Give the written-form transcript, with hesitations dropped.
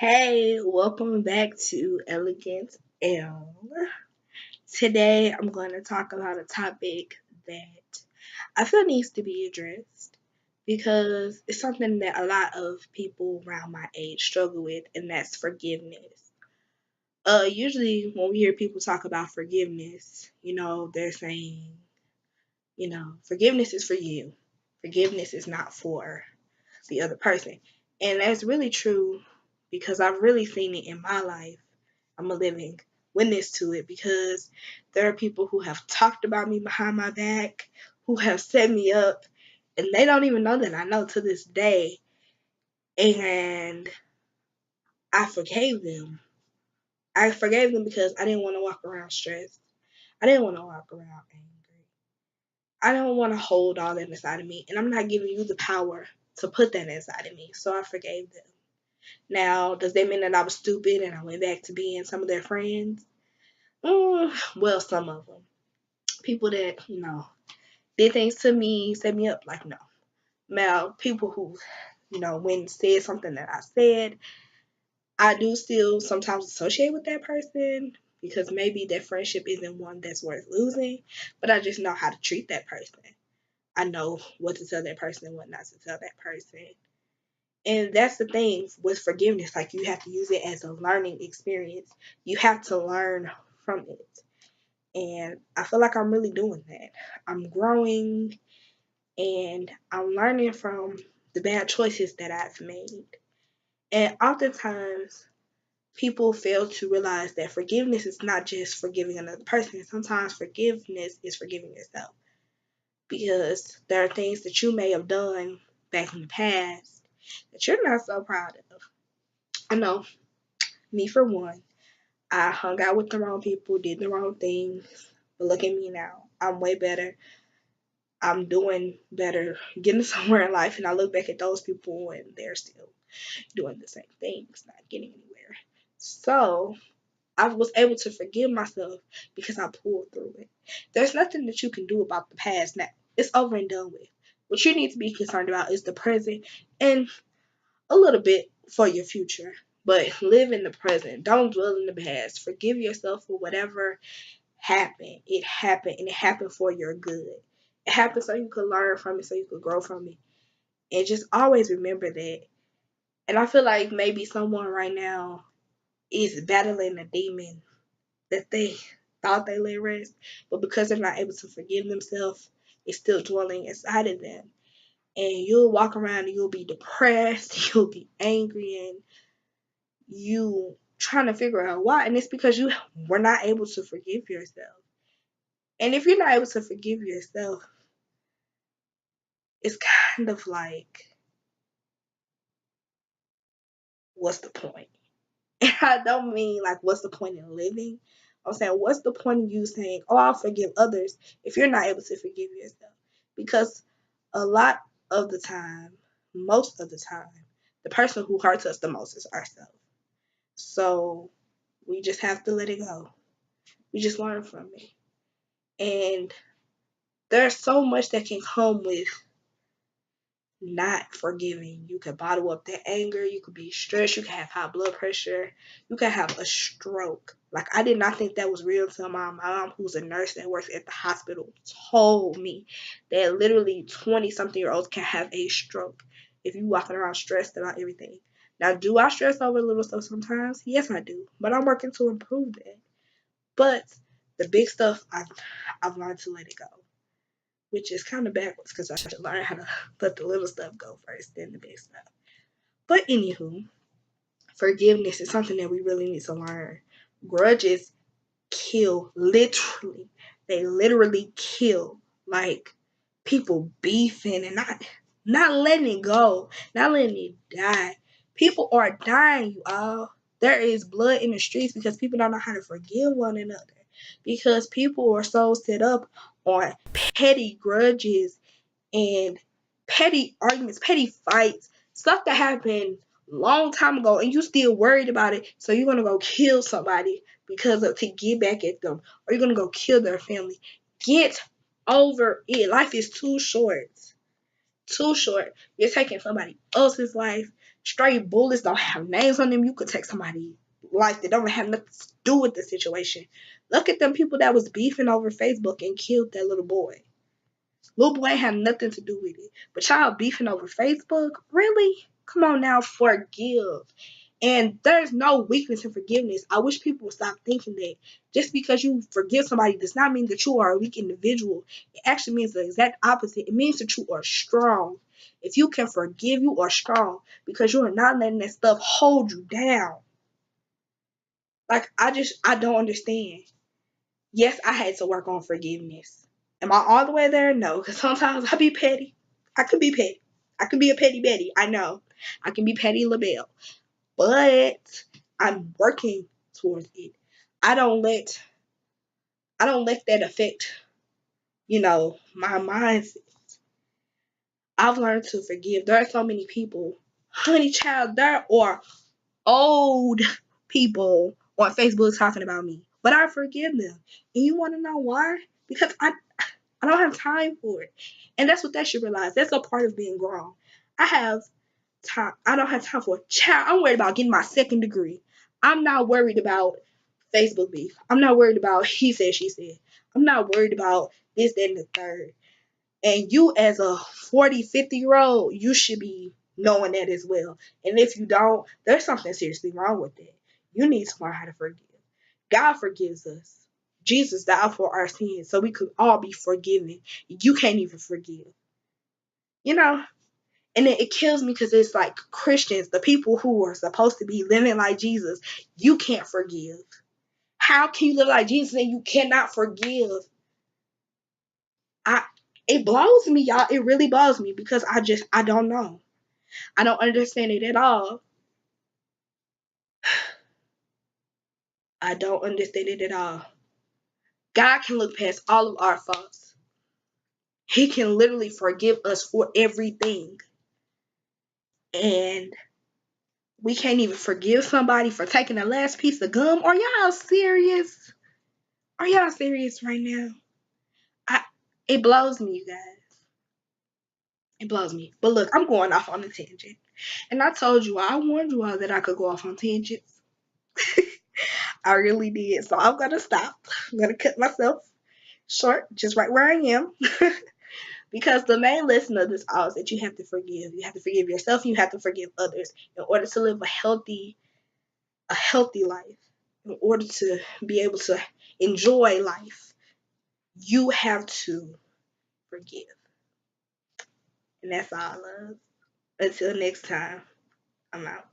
Hey, welcome back to Elegant Elle. Today I'm going to talk about a topic that I feel needs to be addressed because it's something that a lot of people around my age struggle with, and that's forgiveness. Usually when we hear people talk about forgiveness, they're saying, forgiveness is for you. Forgiveness is not for the other person. And that's really true because I've really seen it in my life. I'm a living witness to it because there are people who have talked about me behind my back, who have set me up, and they don't even know that I know to this day. And I forgave them. I forgave them because I didn't want to walk around stressed. I didn't want to walk around angry. I don't want to hold all that inside of me. And I'm not giving you the power to put that inside of me. So I forgave them. Now, does that mean that I was stupid and I went back to being some of their friends? Well, some of them. People that, did things to me, set me up, like, no. Now, people who, went and said something that I said, I do still sometimes associate with that person because maybe that friendship isn't one that's worth losing, but I just know how to treat that person. I know what to tell that person and what not to tell that person. And that's the thing with forgiveness. Like, you have to use it as a learning experience. You have to learn from it. And I feel like I'm really doing that. I'm growing and I'm learning from the bad choices that I've made. And oftentimes, people fail to realize that forgiveness is not just forgiving another person. Sometimes forgiveness is forgiving yourself because there are things that you may have done back in the past that you're not so proud of. I know, me for one, I hung out with the wrong people, did the wrong things, but look at me now. I'm way better. I'm doing better, getting somewhere in life, and I look back at those people and they're still doing the same things, not getting anywhere. So I was able to forgive myself because I pulled through it. There's nothing that you can do about the past now. It's over and done with. What you need to be concerned about is the present and a little bit for your future. But live in the present. Don't dwell in the past. Forgive yourself for whatever happened. It happened and it happened for your good. It happened so you could learn from it, so you could grow from it. And just always remember that. And I feel like maybe someone right now is battling a demon that they thought they let rest, but because they're not able to forgive themselves, it's still dwelling inside of them. And you'll walk around and you'll be depressed, you'll be angry, and you trying to figure out why. And it's because you were not able to forgive yourself. And if you're not able to forgive yourself, it's kind of like, what's the point? And I don't mean like, what's the point in living? I'm saying, what's the point of you saying, oh, I'll forgive others if you're not able to forgive yourself? Because a lot of the time, most of the time, the person who hurts us the most is ourselves. So we just have to let it go. We just learn from it. And there's so much that can come with not forgiving. You could bottle up that anger. You could be stressed. You could have high blood pressure. You could have a stroke. Like, I did not think that was real until my mom, who's a nurse that works at the hospital, told me that literally 20 something year olds can have a stroke if you walking around stressed about everything. Now, do I stress over little stuff sometimes? Yes, I do. But I'm working to improve that. But the big stuff, I've learned to let it go, which is kind of backwards because I should learn how to let the little stuff go first, then the big stuff. But anywho, forgiveness is something that we really need to learn. Grudges kill, literally. They literally kill. Like, people beefing and not letting it go, not letting it die. People are dying, you all. There is blood in the streets because people don't know how to forgive one another. Because people are so set up on petty grudges and petty arguments, petty fights, stuff that happened long time ago, and you still worried about it. So you're gonna go kill somebody because of to get back at them, or you're gonna go kill their family. Get over it. Life is too short. Too short. You're taking somebody else's life. straight bullets, don't have names on them. You could take somebody's life that don't have nothing to do with the situation. Look at them people that was beefing over Facebook and killed that little boy. Little boy had nothing to do with it. But y'all beefing over Facebook? Really? Come on now, forgive. And there's no weakness in forgiveness. I wish people would stop thinking that just because you forgive somebody does not mean that you are a weak individual. It actually means the exact opposite. It means that you are strong. If you can forgive, you are strong because you are not letting that stuff hold you down. Like, I don't understand. Yes, I had to work on forgiveness. Am I all the way there? No, because sometimes I be petty. I could be petty. I could be a petty Betty. I know. I can be petty LaBelle. But I'm working towards it. I don't let I don't let that affect, my mindset. I've learned to forgive. There are so many people, honey child, there are old people on Facebook talking about me. But I forgive them. And you wanna know why? Because I don't have time for it. And that's what they should realize. That's a part of being grown. I have time. I don't have time for it. Child, I'm worried about getting my second degree. I'm not worried about Facebook beef. I'm not worried about he said, she said. I'm not worried about this, that, and the third. And you, as a 40, 50-year-old, you should be knowing that as well. And if you don't, there's something seriously wrong with that. You need to learn how to forgive. God forgives us. Jesus died for our sins so we could all be forgiven. You can't even forgive. You know? And it kills me because it's like Christians, the people who are supposed to be living like Jesus, you can't forgive. How can you live like Jesus and you cannot forgive? I It blows me, y'all. It really blows me because I don't know. I don't understand it at all. I don't understand it at all. God can look past all of our faults. He can literally forgive us for everything. And we can't even forgive somebody for taking the last piece of gum. Are y'all serious? Are y'all serious right now? I It blows me, you guys. It blows me. But look, I'm going off on a tangent. And I told you, I warned you all that I could go off on tangents. I really did. So I'm gonna stop. I'm gonna cut myself short, just right where I am. Because the main lesson of this all is that you have to forgive. You have to forgive yourself, you have to forgive others in order to live a healthy life. In order to be able to enjoy life, you have to forgive. And that's all, love. Until next time, I'm out.